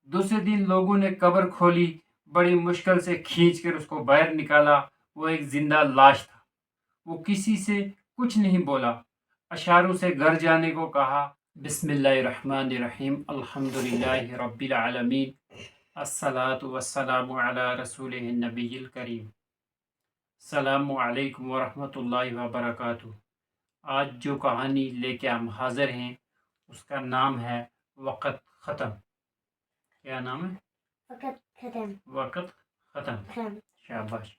दूसरे दिन लोगों ने कब्र खोली, बड़ी मुश्किल से खींच कर उसको बाहर निकाला। वो एक जिंदा लाश था। वो किसी से कुछ नहीं बोला, अशारों से घर जाने को कहा। बिस्मिल्लाहिर्रहमानिर्रहीम, अल्हम्दुलिल्लाहि रब्बिल आलमीन, अस्सलातु वस्सलामु अला रसूलिहिन नबिय्यिल करीम। अस्सलामु अलैकुम वरहमतुल्लाहि वबरकातुहू। आज जो कहानी लेके हम हाजिर हैं उसका नाम है वक़्त ख़त्म। क्या नाम है? वक़्त ख़त्म। वक़्त ख़त्म। हाँ। शाबाश।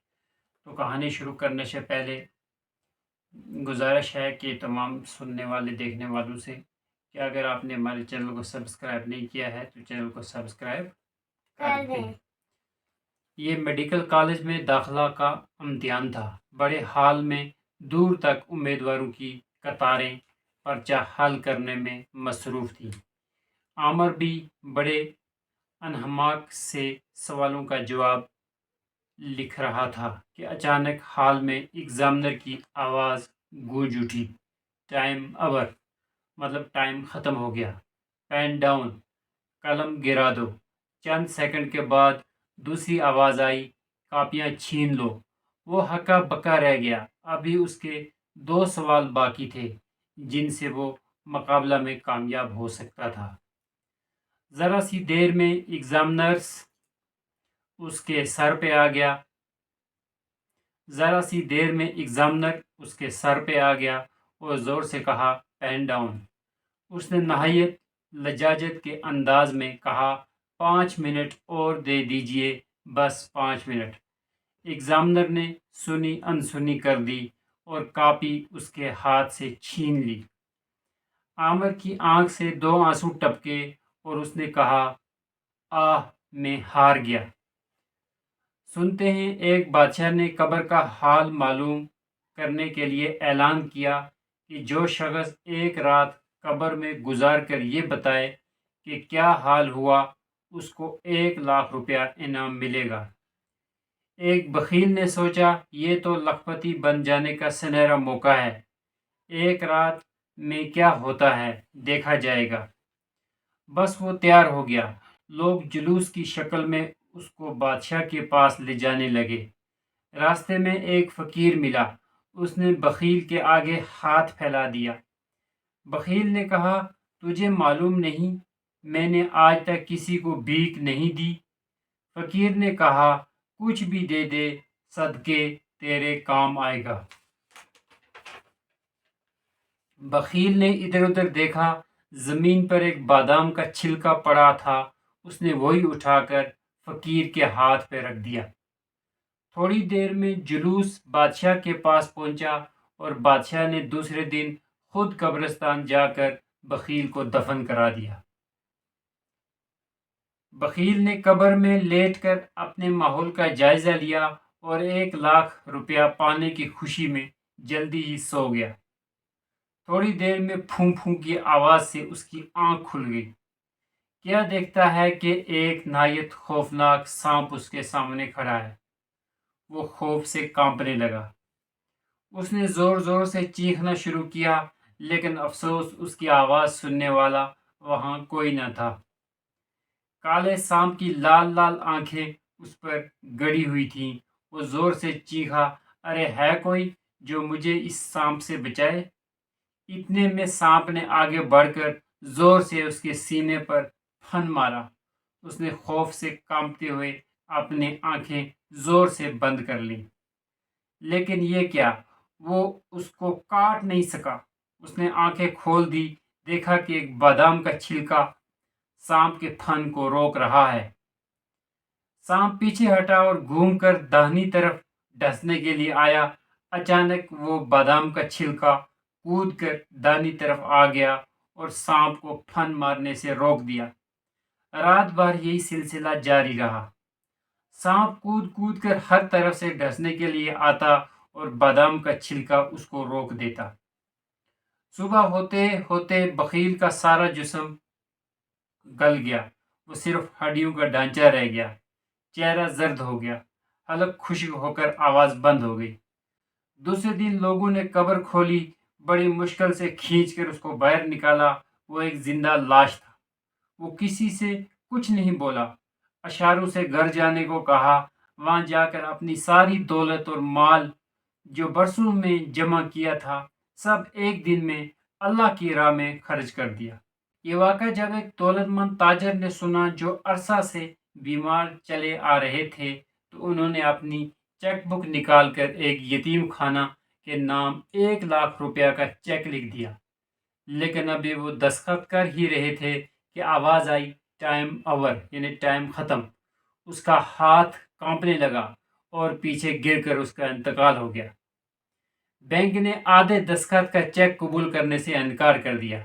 तो कहानी शुरू करने से पहले गुजारिश है कि तमाम सुनने वाले देखने वालों से कि अगर आपने हमारे चैनल को सब्सक्राइब नहीं किया है तो चैनल को सब्सक्राइब कर दें। ये मेडिकल कॉलेज में दाखिला का इम्तिहान था। बड़े हाल में दूर तक उम्मीदवारों की कतारें पर्चा हल करने में मसरूफ़ थी। आमर भी बड़े अनहमाक से सवालों का जवाब लिख रहा था कि अचानक हाल में एग्जामिनर की आवाज़ गूंज उठी। टाइम अवर मतलब टाइम ख़त्म हो गया। पेन डाउन, कलम गिरा दो। चंद सेकंड के बाद दूसरी आवाज़ आई, कापियाँ छीन लो। वो हक्का बक्का रह गया। अभी उसके 2 सवाल बाकी थे जिनसे वो मुकाबला में कामयाब हो सकता था। ज़रा सी देर में एग्जामिनर्स उसके सर पे आ गया। ज़रा सी देर में एग्जामिनर उसके सर पे आ गया और ज़ोर से कहा, पेन डाउन। उसने नहायत लजाजत के अंदाज में कहा, 5 मिनट और दे दीजिए, बस 5 मिनट। एग्जामिनर ने सुनी अनसुनी कर दी और कापी उसके हाथ से छीन ली। आमिर की आंख से 2 आंसू टपके और उसने कहा, आह, मैं हार गया। सुनते हैं एक बादशाह ने कब्र का हाल मालूम करने के लिए ऐलान किया कि जो शख्स एक रात कब्र में गुजार कर ये बताए कि क्या हाल हुआ, उसको 1 लाख रुपया इनाम मिलेगा। एक बखील ने सोचा, ये तो लखपति बन जाने का सुनहरा मौका है। एक रात में क्या होता है देखा जाएगा। बस वो तैयार हो गया। लोग जुलूस की शक्ल में उसको बादशाह के पास ले जाने लगे। रास्ते में एक फ़कीर मिला। उसने बखील के आगे हाथ फैला दिया। बखील ने कहा, तुझे मालूम नहीं मैंने आज तक किसी को भीख नहीं दी? फ़कीर ने कहा, कुछ भी दे दे, सदके तेरे काम आएगा। बखील ने इधर उधर देखा। ज़मीन पर एक बादाम का छिलका पड़ा था। उसने वही उठाकर फ़कीर के हाथ पे रख दिया। थोड़ी देर में जुलूस बादशाह के पास पहुंचा और बादशाह ने दूसरे दिन खुद कब्रिस्तान जाकर बखील को दफन करा दिया। बखील ने कब्र में लेटकर अपने माहौल का जायजा लिया और 1 लाख रुपया पाने की खुशी में जल्दी ही सो गया। थोड़ी देर में फूं फूं की आवाज़ से उसकी आंख खुल गई। क्या देखता है कि एक नायत खौफनाक सांप उसके सामने खड़ा है। वो खौफ से कांपने लगा। उसने जोर जोर से चीखना शुरू किया, लेकिन अफसोस उसकी आवाज़ सुनने वाला वहां कोई न था। काले सांप की लाल लाल आंखें उस पर गड़ी हुई थीं। वो जोर से चीखा, अरे है कोई जो मुझे इस सांप से बचाए? इतने में सांप ने आगे बढ़कर जोर से उसके सीने पर फन मारा। उसने खौफ से कांपते हुए अपनी आंखें जोर से बंद कर लीं। लेकिन ये क्या, वो उसको काट नहीं सका। उसने आंखें खोल दी, देखा कि एक बादाम का छिलका सांप के फन को रोक रहा है। सांप पीछे हटा और घूमकर दाहिनी तरफ डसने के लिए आया। अचानक वो बादाम का छिलका कूदकर दाहिनी तरफ आ गया और सांप को फन मारने से रोक दिया। रात भर यही सिलसिला जारी रहा। सांप कूद कूद कर हर तरफ से डसने के लिए आता और बादाम का छिलका उसको रोक देता। सुबह होते होते बखील का सारा जिस्म गल गया। वो सिर्फ हड्डियों का ढांचा रह गया। चेहरा जर्द हो गया। हलक खुश्क होकर आवाज़ बंद हो गई। दूसरे दिन लोगों ने कब्र खोली, बड़ी मुश्किल से खींच कर उसको बाहर निकाला। वो एक जिंदा लाश था। वो किसी से کچھ نہیں بولا، اشاروں سے گھر جانے کو کہا، وہاں جا کر اپنی ساری دولت اور مال جو برسوں میں جمع کیا تھا سب ایک دن میں اللہ کی راہ میں خرچ کر دیا۔ یہ واقعہ جب ایک دولت مند تاجر نے سنا جو عرصہ سے بیمار چلے آ رہے تھے تو انہوں نے اپنی چیک بک نکال کر ایک یتیم خانہ کے نام 1 لاکھ روپیہ کا چیک لکھ دیا، لیکن ابھی وہ دستخط کر ہی رہے تھے کہ آواز آئی ٹائم اوور یعنی ٹائم ختم۔ اس کا ہاتھ کانپنے لگا اور پیچھے گر کر اس کا انتقال ہو گیا۔ بینک نے آدھے دستخط کا چیک قبول کرنے سے انکار کر دیا۔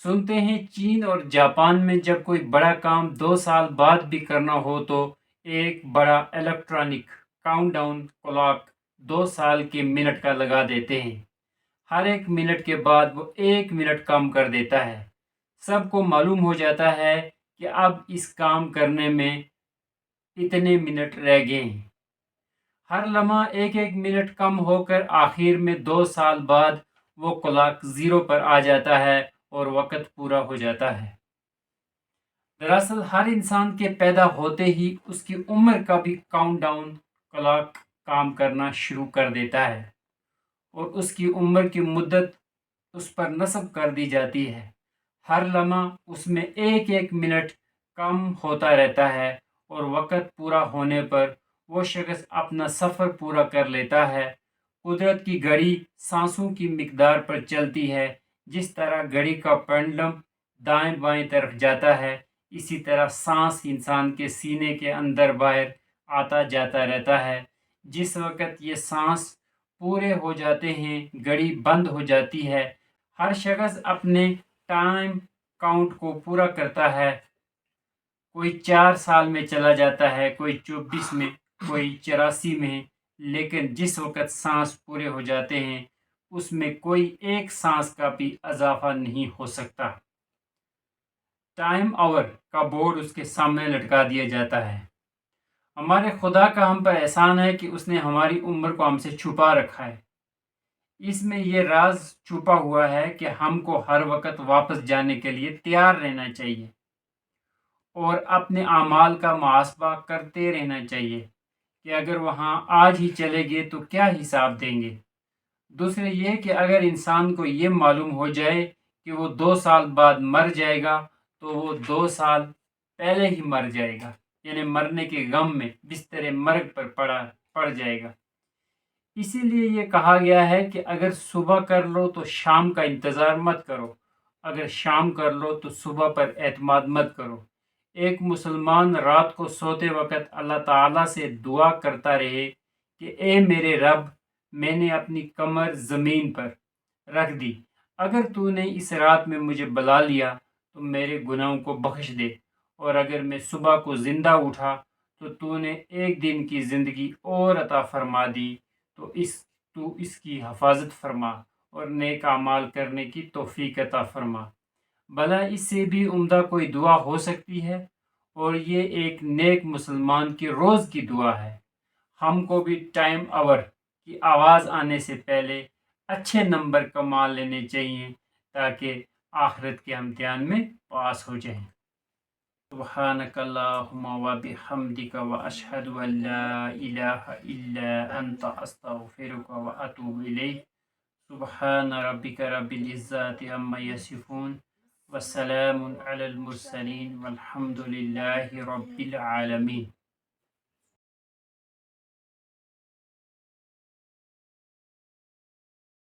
سنتے ہیں چین اور جاپان میں جب کوئی بڑا کام 2 سال بعد بھی کرنا ہو تو ایک بڑا الیکٹرانک کاؤنٹ ڈاؤن کلاک 2 سال کے منٹ کا لگا دیتے ہیں۔ ہر ایک منٹ کے بعد وہ 1 منٹ کم کر دیتا ہے۔ سب کو معلوم ہو جاتا ہے کہ اب اس کام کرنے میں اتنے منٹ رہ گئے ہیں۔ ہر لمحہ 1 منٹ کم ہو کر آخر میں 2 سال بعد وہ کلاک 0 پر آ جاتا ہے اور وقت پورا ہو جاتا ہے۔ دراصل ہر انسان کے پیدا ہوتے ہی اس کی عمر کا بھی کاؤنٹ ڈاؤن کلاک کام کرنا شروع کر دیتا ہے اور اس کی عمر کی مدت اس پر نصب کر دی جاتی ہے۔ ہر لمحہ اس میں 1 منٹ کم ہوتا رہتا ہے اور وقت پورا ہونے پر وہ شخص اپنا سفر پورا کر لیتا ہے۔ قدرت کی گھڑی سانسوں کی مقدار پر چلتی ہے۔ جس طرح گھڑی کا پینڈلم دائیں بائیں طرف جاتا ہے، اسی طرح سانس انسان کے سینے کے اندر باہر آتا جاتا رہتا ہے۔ جس وقت یہ سانس پورے ہو جاتے ہیں گھڑی بند ہو جاتی ہے۔ ہر شخص اپنے ٹائم کاؤنٹ کو پورا کرتا ہے۔ کوئی 4 سال میں چلا جاتا ہے، کوئی 24 میں، کوئی 84 میں، لیکن جس وقت سانس پورے ہو جاتے ہیں اس میں کوئی ایک سانس کا بھی اضافہ نہیں ہو سکتا۔ ٹائم اوور کا بورڈ اس کے سامنے لٹکا دیا جاتا ہے۔ ہمارے خدا کا ہم پر احسان ہے کہ اس نے ہماری عمر کو ہم سے چھپا رکھا ہے۔ اس میں یہ راز چھپا ہوا ہے کہ ہم کو ہر وقت واپس جانے کے لیے تیار رہنا چاہیے اور اپنے اعمال کا محاسبہ کرتے رہنا چاہیے کہ اگر وہاں آج ہی چلے گئے تو کیا حساب دیں گے۔ دوسرے یہ کہ اگر انسان کو یہ معلوم ہو جائے کہ وہ 2 سال بعد مر جائے گا تو وہ 2 سال پہلے ہی مر جائے گا، یعنی مرنے کے غم میں بستر مرگ پر پڑ جائے گا۔ اسی لیے یہ کہا گیا ہے کہ اگر صبح کر لو تو شام کا انتظار مت کرو، اگر شام کر لو تو صبح پر اعتماد مت کرو۔ ایک مسلمان رات کو سوتے وقت اللہ تعالیٰ سے دعا کرتا رہے کہ اے میرے رب، میں نے اپنی کمر زمین پر رکھ دی، اگر تو نے اس رات میں مجھے بلا لیا تو میرے گناہوں کو بخش دے، اور اگر میں صبح کو زندہ اٹھا تو نے ایک دن کی زندگی اور عطا فرما دی تو اس کی حفاظت فرما اور نیک اعمال کرنے کی توفیق عطا فرما۔ بھلا اس سے بھی عمدہ کوئی دعا ہو سکتی ہے؟ اور یہ ایک نیک مسلمان کی روز کی دعا ہے۔ ہم کو بھی ٹائم اوور کی آواز آنے سے پہلے اچھے نمبر کما لینے چاہیے تاکہ آخرت کے امتحان میں پاس ہو جائیں۔ سبحانک اللہم و بحمدک و اشہد ان لا الہ الا انت استغفرک و اتوب الیک۔ سبحان ربک رب العزت عما یصفون وسلام علی المرسلین والحمد للہ رب العالمین۔